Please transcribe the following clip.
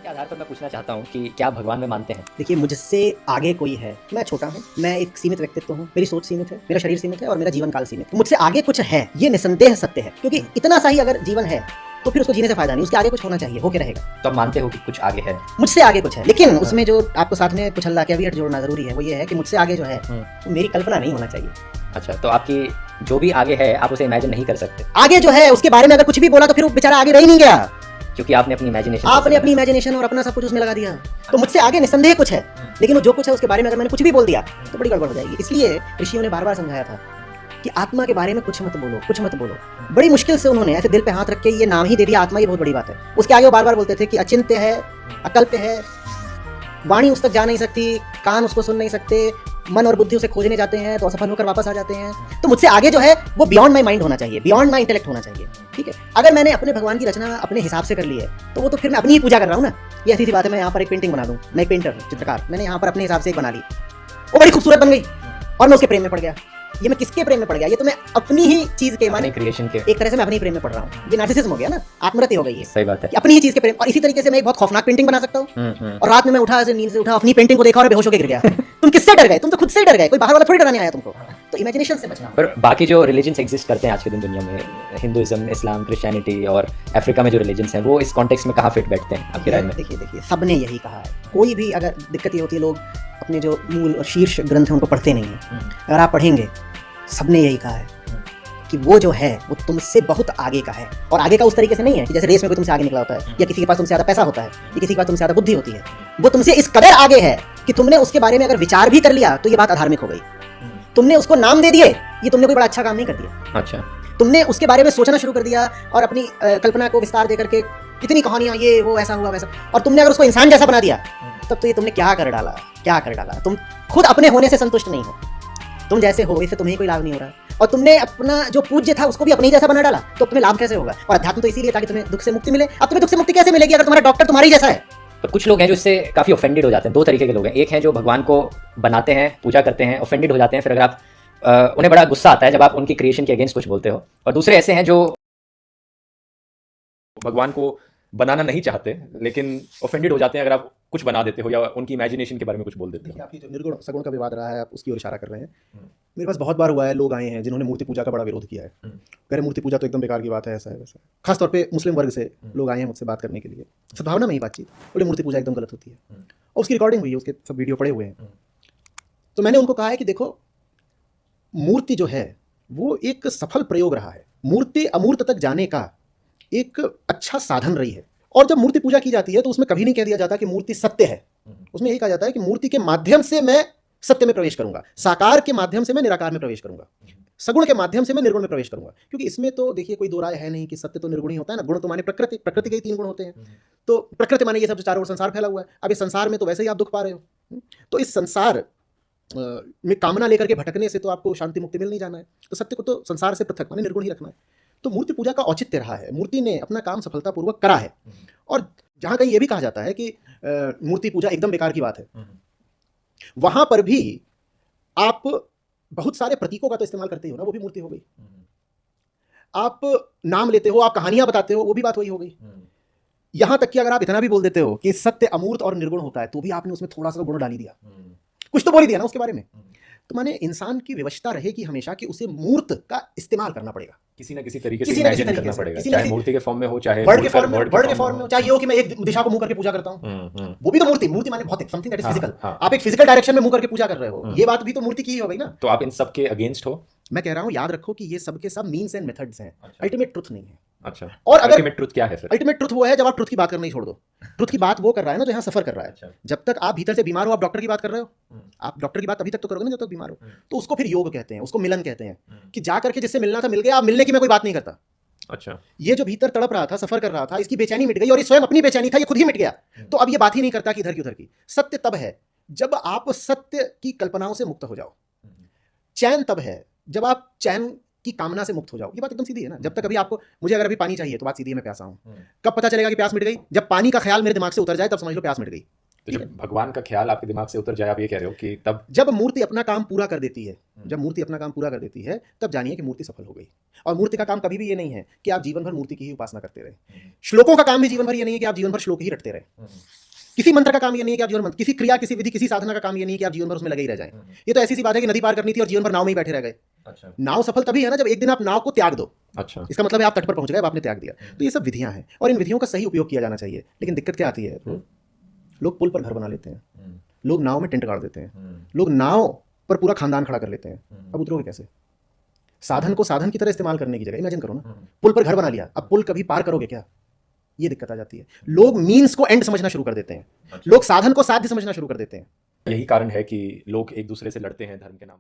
के आधार पर मैं पूछना चाहता हूँ कि क्या भगवान में मानते हैं? देखिए, मुझसे आगे कोई है। मैं छोटा हूँ, मैं एक सीमित व्यक्तित्व हूँ, मेरी सोच सीमित है, मेरा शरीर सीमित है और मेरा जीवन काल सीमित है। मुझसे आगे कुछ है, ये निसंदेह सत्य है, क्योंकि इतना सा ही अगर जीवन है तो फिर उसको जीने से फायदा नहीं, उसके आगे कुछ होना चाहिए, हो के रहेगा। तो आप मानते हो कि कुछ आगे है? मुझसे आगे कुछ है, लेकिन उसमें जो आपको साथ में कुछ अल्लाह के अभी जोड़ना जरूरी है, वो ये है कि मुझसे आगे जो है वो मेरी कल्पना नहीं होना चाहिए। अच्छा, तो आपकी जो भी आगे है आप उसे इमेजिन नहीं कर सकते, आगे जो है उसके बारे में अगर कुछ भी बोला तो फिर वो बेचारा आगे रह ही नहीं गया। क्योंकि आपने अपनी इमेजिनेशन आपने अपनी इमेजिनेशन और अपना सब कुछ उसमें लगा दिया। तो मुझसे आगे निसंदेह कुछ है, लेकिन वो जो कुछ है उसके बारे में अगर मैंने कुछ भी बोल दिया तो बड़ी गड़बड़ हो जाएगी। इसलिए ऋषियों ने बार बार समझाया था कि आत्मा के बारे में कुछ मत बोलो, कुछ मत बोलो। बड़ी मुश्किल से उन्होंने ऐसे दिल पे हाथ रख के ये नाम ही दे दिया आत्मा, ये बहुत बड़ी बात है। उसके आगे वो बार बार बोलते थे कि अचिंत्य है, अकल्प्य है, वाणी उस तक जा नहीं सकती, कान उसको सुन नहीं सकते, मन और बुद्धि उसे खोजने जाते हैं तो असफल होकर वापस आ जाते हैं। तो मुझसे आगे जो है वो बियॉन्ड माई माइंड होना चाहिए, बियॉन्ड माई इंटेलेक्ट होना चाहिए। ठीक है, अगर मैंने अपने भगवान की रचना अपने हिसाब से कर ली है तो वो तो फिर मैं अपनी ही पूजा कर रहा हूँ ना। ये ऐसी सी बात है, मैं यहाँ पर एक पेंटिंग बना दूँ, मैं एक पेंटर चित्रकार, मैंने यहाँ पर अपने हिसाब से एक बना ली, वो बड़ी खूबसूरत बन गई और मैं उसके प्रेम में पड़ गया। ये मैं किसके प्रेम में पड़ गया? ये तो मैं अपनी ही चीज के, माने क्रिएशन के, एक तरह से मैं अपनी प्रेम में पड़ रहा हूँ। ये नार्सिसिज्म हो गया ना, आत्मरति हो गई है। सही बात है, अपनी ही चीज के प्रेम। और इसी तरीके से मैं एक बहुत खौफनाक पेंटिंग बना सकता हूँ और रात में मैं उठा, ऐसे नींद से उठा, अपनी पेंटिंग को देखा और बेहोश होकर गिर गया। तुम किससे डर गए? तुम तो खुद से ही डर गए, कोई बाहर वाला थोड़ी डराने आया तुमको। तो इमेजिनेशन से बचना। पर बाकी जो रिलीजन्स एग्जिस्ट करते हैं आज के दिन दुनिया में, हिंदुइज्म, इस्लाम, क्रिश्चियनिटी और अफ्रीका में जो रिलीजन्स हैं, वो इस कॉन्टेक्स्ट में कहाँ फिट बैठते हैं आपकी राय में? देखिए, सबने यही कहा है। कोई भी अगर दिक्कत ये होती है, लोग अपने जो मूल और शीर्ष ग्रंथ हैं उनको पढ़ते नहीं हैं। अगर आप पढ़ेंगे, सबने यही कहा है कि वो जो है वो तुमसे बहुत आगे का है। और आगे का उस तरीके से नहीं है कि जैसे रेस में कोई तुमसे आगे निकला होता है, या किसी के पास तुमसे ज़्यादा पैसा होता है, या किसी के पास तुमसे ज़्यादा बुद्धि होती है। वो तुमसे इस कदर आगे है कि तुमने उसके बारे में अगर विचार भी कर लिया तो ये बात अधार्मिक हो गई। तुमने उसको नाम दे दिए, ये तुमने कोई बड़ा अच्छा काम नहीं कर दिया। अच्छा, तुमने उसके बारे में सोचना शुरू कर दिया और अपनी कल्पना को विस्तार दे करके कितनी कहानियां, ये वो ऐसा हुआ वैसा, और तुमने अगर उसको इंसान जैसा बना दिया, तब तो ये तुमने क्या कर डाला, क्या कर डाला। तुम खुद अपने होने से संतुष्ट नहीं हो, तुम जैसे हो इससे तुम्हें कोई लाभ नहीं हो रहा, और तुमने अपना जो पूज्य था उसको भी अपने ही जैसा बना डाला, तो तुम्हें लाभ कैसे होगा? और अध्यात्म तो इसीलिए ताकि तुम्हें दुख से मुक्ति मिले। अब तुम्हें दुख से मुक्ति कैसे मिलेगी अगर तुम्हारा डॉक्टर तुम्हारी जैसा है? पर कुछ लोग हैं जो इससे काफ़ी ऑफेंडेड हो जाते हैं। दो तरीके के लोग हैं, एक हैं जो भगवान को बनाते हैं, पूजा करते हैं, ऑफेंडेड हो जाते हैं, फिर अगर आप उन्हें बड़ा गुस्सा आता है जब आप उनकी क्रिएशन के अगेंस्ट कुछ बोलते हो, और दूसरे ऐसे हैं जो भगवान को बनाना नहीं चाहते लेकिन ऑफेंडेड हो जाते हैं अगर आप कुछ बना देते हो या उनकी इमेजिनेशन के बारे में कुछ बोल देते हो। आपकी जो निर्गुण सगुण का विवाद रहा है, आप उसकी ओर इशारा कर रहे हैं। मेरे पास बहुत बार हुआ है, लोग आए हैं जिन्होंने मूर्ति पूजा का बड़ा विरोध किया है। कह रहे मूर्ति पूजा तो एकदम बेकार की बात है, ऐसा है वैसा है। खासतौर पे मुस्लिम वर्ग से लोग आए हैं मुझसे बात करने के लिए, सद्भावना में ही बातचीत, बोले मूर्ति पूजा एकदम गलत होती है, और उसकी रिकॉर्डिंग हुई है, उसके सब वीडियो पड़े हुए हैं। तो मैंने उनको कहा है कि देखो, मूर्ति जो है वो एक सफल प्रयोग रहा है, मूर्ति अमूर्त तक जाने का एक अच्छा साधन रही है। और जब मूर्ति पूजा की जाती है तो उसमें कभी नहीं कह दिया जाता कि मूर्ति सत्य है, उसमें यही कहा जाता है कि मूर्ति के माध्यम से मैं सत्य में प्रवेश करूंगा, साकार के माध्यम से मैं निराकार में प्रवेश करूंगा, सगुण के माध्यम से मैं निर्गुण में प्रवेश करूंगा। क्योंकि इसमें तो देखिए कोई दो राय है नहीं कि सत्य तो निर्गुण ही होता है ना। गुण तो माने प्रकृति, प्रकृति के ही 3 गुण होते हैं। तो प्रकृति माने ये सब जो चारों ओर संसार फैला हुआ है। अब इस संसार में तो वैसे ही आप दुख पा रहे हो, तो इस संसार में कामना लेकर के भटकने से तो आपको शांति मुक्ति मिल नहीं जाना है। तो सत्य को तो संसार से पृथक माने निर्गुण ही रखना है। तो मूर्ति पूजा का औचित्य रहा है, मूर्ति ने अपना काम सफलतापूर्वक करा है। और जहाँ कहीं ये भी कहा जाता है कि मूर्ति पूजा एकदम बेकार की बात है, वहां पर भी आप बहुत सारे प्रतीकों का तो इस्तेमाल करते हो ना, वो भी मूर्ति हो गई। आप नाम लेते हो, आप कहानियां बताते हो, वो भी बात वही हो गई। यहां तक कि अगर आप इतना भी बोल देते हो कि सत्य अमूर्त और निर्गुण होता है, तो भी आपने उसमें थोड़ा सा गुण डाल ही दिया, कुछ तो बोल ही दिया ना उसके बारे में। तो माने इंसान की व्यवस्था रहेगी हमेशा कि उसे मूर्त का इस्तेमाल करना पड़ेगा, किसी ना किसी तरीके से इमेजिन करना पड़ेगा, चाहे मूर्ति के फॉर्म में हो, चाहे वर्ड के फॉर्म में हो, चाहे ये हो कि मैं एक दिशा को मुंह करके पूजा करता हूं, वो भी तो मूर्ति माने भौतिक, समथिंग दैट इज फिजिकल। आप एक फिजिकल डायरेक्शन में मुंह करके पूजा कर रहे हो, ये बात भी तो मूर्ति की ही हो गई ना। तो आप इन सब के अगेंस्ट हो? मैं कह रहा हूं, याद रखो कि ये सब के सब मीन्स एंड मेथड्स हैं, अल्टीमेट ट्रुथ नहीं है। अच्छा, और अगर अल्टीमेट ट्रुथ क्या है फिर? अल्टीमेट ट्रुथ वो है जब आप ट्रुथ की बात करना ही छोड़ दो। ट्रुथ की बात वो कर रहा है ना जो यहाँ सफर कर रहा है। अच्छा। जब तक आप भीतर से बीमार हो, आप डॉक्टर की बात कर रहे हो, आप डॉक्टर की बात अभी तक तो करोगे ना जब तक बीमार हो। तो उसको फिर योग कहते हैं, उसको मिलन कहते हैं, कि जा करके जिससे मिलना था मिल गया, आप मिलने की मैं कोई बात नहीं करता। अच्छा, ये जो भीतर तड़प रहा था, सफर कर रहा था, इसकी बेचैनी मिट गई, और ये स्वयं अपनी बेचैनी था, ये खुद ही मिट गया। तो अब ये बात ही नहीं करता कि इधर की उधर की। सत्य तब है जब आप सत्य की कल्पनाओं से मुक्त हो जाओ। चैन तब है जब आप चैन की कामना से मुक्त हो जाओ। ये बात एकदम सीधी है ना। जब तक अभी आपको, मुझे अगर अभी पानी चाहिए तो बात सीधी है, मैं प्यासा हूं। कब पता चलेगा कि प्यास मिट गई? जब पानी का ख्याल मेरे दिमाग से उतर जाए, तब समझ लो प्यास मिट गई। तो जब भगवान का ख्याल आपके दिमाग से उतर जाए, आप ये कह रहे हो कि तब जब मूर्ति अपना काम पूरा कर देती है, जब मूर्ति अपना काम पूरा कर देती है, तब जानिए कि मूर्ति सफल हो गई। और मूर्ति का काम कभी भी ये नहीं है कि आप जीवन भर मूर्ति की ही उपासना करते रहे। श्लोकों का काम भी जीवन भर ये नहीं है कि आप जीवन भर श्लोक ही रटते रहे। किसी मंत्र का काम ये नहीं है कि आप जीवन भर, किसी क्रिया, किसी विधि, किसी साधना का काम ये नहीं है कि आप जीवन भर उसमें लगे ही रह जाएं। ये तो ऐसी सी बात है कि नदी पार करनी थी और जीवन भर नाव में ही बैठे रह गए। अच्छा नाव सफल तभी है ना जब एक दिन आप नाव को त्याग दो। अच्छा इसका मतलब है आप तट पर पहुंच गए, अब आपने त्याग दिया। तो ये सब विधियां हैं और इन विधियों का सही उपयोग किया जाना चाहिए। लेकिन दिक्कत क्या आती है, लोग पुल पर घर बना लेते हैं, लोग नाव में टेंट गाड़ देते हैं, लोग नाव पर पूरा खानदान खड़ा कर लेते हैं। अब उतरोगे कैसे? साधन को साधन की तरह इस्तेमाल करने की जगह इमेजिन करो ना, पुल पर घर बना लिया, अब पुल कभी पार करोगे क्या? ये दिक्कत आ जाती है। लोग मीन्स को एंड समझना शुरू कर देते हैं, लोग साधन को साध्य समझना शुरू कर देते हैं। यही कारण है कि लोग एक दूसरे से लड़ते हैं धर्म के नाम